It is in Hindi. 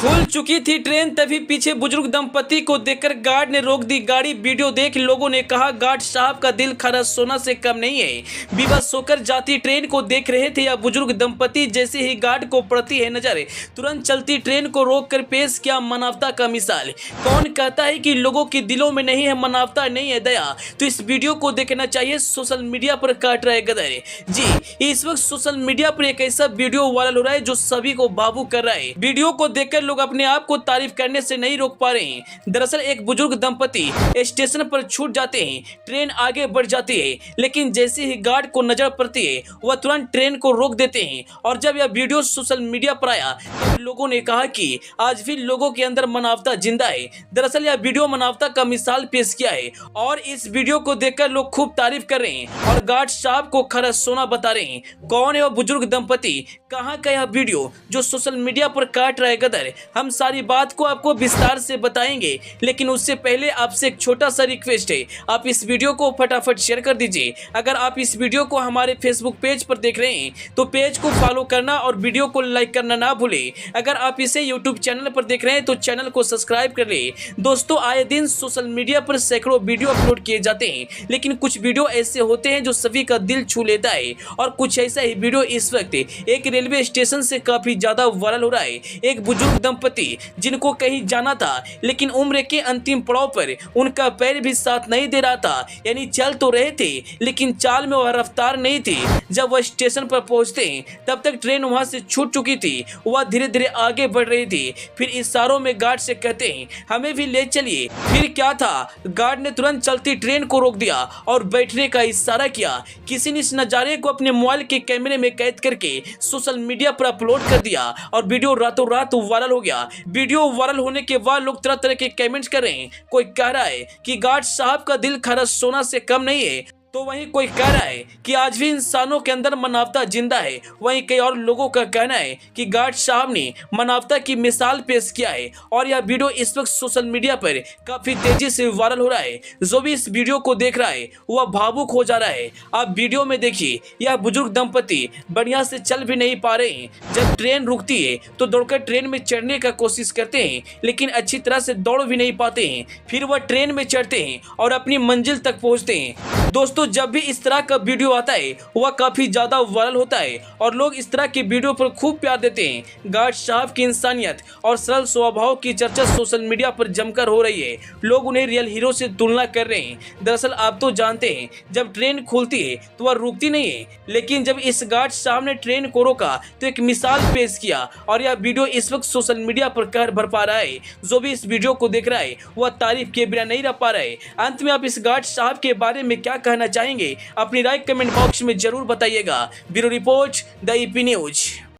खुल चुकी थी ट्रेन, तभी पीछे बुजुर्ग दंपति को देखकर गार्ड ने रोक दी गाड़ी। वीडियो देख लोगों ने कहा, गार्ड साहब का दिल खरा सोना से कम नहीं है। विवश होकर जाती ट्रेन को देख रहे थे यह बुजुर्ग दंपति। जैसे ही गार्ड को पड़ती है नजर, तुरंत चलती ट्रेन को रोककर पेश किया मानवता का मिसाल। कौन कहता है कि लोगों के दिलों में नहीं है मानवता, नहीं है दया? तो इस वीडियो को देखना चाहिए। सोशल मीडिया पर काट रहे गदर। जी, इस वक्त सोशल मीडिया पर एक ऐसा वीडियो वायरल हो रहा है जो सभी को भावुक कर रहा है। वीडियो को देखकर लोग अपने आप को तारीफ करने से नहीं रोक पा रहे हैं। दरअसल एक बुजुर्ग दंपति स्टेशन पर छूट जाते हैं, ट्रेन आगे बढ़ जाती है, लेकिन जैसे ही गार्ड को नजर पड़ती है वह तुरंत ट्रेन को रोक देते हैं। और जब यह वीडियो सोशल मीडिया पर आया तब लोगों ने कहा कि आज भी लोगों के अंदर मानवता जिंदा है। दरअसल यह वीडियो मानवता का मिसाल पेश किया है और इस वीडियो को देखकर लोग खूब तारीफ कर रहे हैं और गार्ड साहब को खरा सोना बता रहे हैं। कौन है वह बुजुर्ग दंपति, कहाँ का यह वीडियो जो सोशल मीडिया पर काट रहा है गदर? हम सारी बात को आपको विस्तार से बताएंगे, लेकिन उससे पहले आपसे एक छोटा सा रिक्वेस्ट है, आप इस वीडियो को फटाफट शेयर कर दीजिए। अगर आप इस वीडियो को हमारे फेसबुक पेज पर देख रहे हैं तो पेज को फॉलो करना और वीडियो को लाइक करना ना भूलें। अगर आप इसे यूट्यूब चैनल पर देख रहे हैं तो चैनल को सब्सक्राइब कर ले। दोस्तों, आए दिन सोशल मीडिया पर सैकड़ों वीडियो अपलोड किए जाते हैं, लेकिन कुछ वीडियो ऐसे होते हैं जो सभी का दिल छू लेता है और कुछ ऐसा ही वीडियो इस वक्त एक रेलवे स्टेशन से काफी ज्यादा वायरल हो रहा है। एक बुजुर्ग दंपति जिनको कहीं जाना था, लेकिन उम्र के अंतिम पड़ाव पर उनका पैर भी साथ नहीं दे रहा था, यानी चल तो रहे थे लेकिन चाल में वह रफ्तार नहीं थी। जब वह स्टेशन पर पहुंचते तब तक ट्रेन वहां से छूट चुकी थी। वह धीरे धीरे आगे बढ़ रही थी। फिर इशारों में गार्ड से कहते हैं, हमें भी ले चलिए। फिर क्या था, गार्ड ने तुरंत चलती ट्रेन को रोक दिया और बैठने का इशारा किया। किसी ने इस नजारे को अपने मोबाइल के कैमरे में कैद करके सोशल मीडिया पर अपलोड कर दिया और वीडियो रातों रात वायरल हो गया। वीडियो वायरल होने के बाद लोग तरह तरह के कमेंट्स कर रहे हैं। कोई कह रहा है कि गार्ड साहब का दिल खरा सोना से कम नहीं है, तो वहीं कोई कह रहा है कि आज भी इंसानों के अंदर मानवता जिंदा है। वहीं कई और लोगों का कहना है कि गार्ड साहब ने मानवता की मिसाल पेश किया है और यह वीडियो इस वक्त सोशल मीडिया पर काफी तेजी से वायरल हो रहा है। जो भी इस वीडियो को देख रहा है वह भावुक हो जा रहा है। आप वीडियो में देखिए, यह बुजुर्ग दंपति बढ़िया से चल भी नहीं पा रहे हैं। जब ट्रेन रुकती है तो दौड़कर ट्रेन में चढ़ने का कोशिश करते हैं, लेकिन अच्छी तरह से दौड़ भी नहीं पाते हैं। फिर वह ट्रेन में चढ़ते हैं और अपनी मंजिल तक पहुंचते हैं। दोस्तों, जब भी इस तरह का वीडियो आता है वह काफी ज्यादा वायरल होता है और लोग इस तरह के वीडियो पर खूब प्यार देते हैं। गार्ड साहब की इंसानियत और सरल स्वभाव की चर्चा सोशल मीडिया पर जमकर हो रही है। लोग उन्हें रियल हीरो से तुलना कर रहे हैं। दरअसल आप तो जानते हैं, जब ट्रेन खुलती है तो वह रुकती नहीं है, लेकिन जब इस गार्ड साहब ने ट्रेन को रोका तो एक मिसाल पेश किया और यह वीडियो इस वक्त सोशल मीडिया पर कहर भर पा रहा है। जो भी इस वीडियो को देख रहा है वह तारीफ के बिना नहीं रह पा रहा है। अंत में आप इस गार्ड साहब के बारे में क्या कहना चाहेंगे? अपनी राय कमेंट बॉक्स में जरूर बताइएगा। Bureau report, the EP news.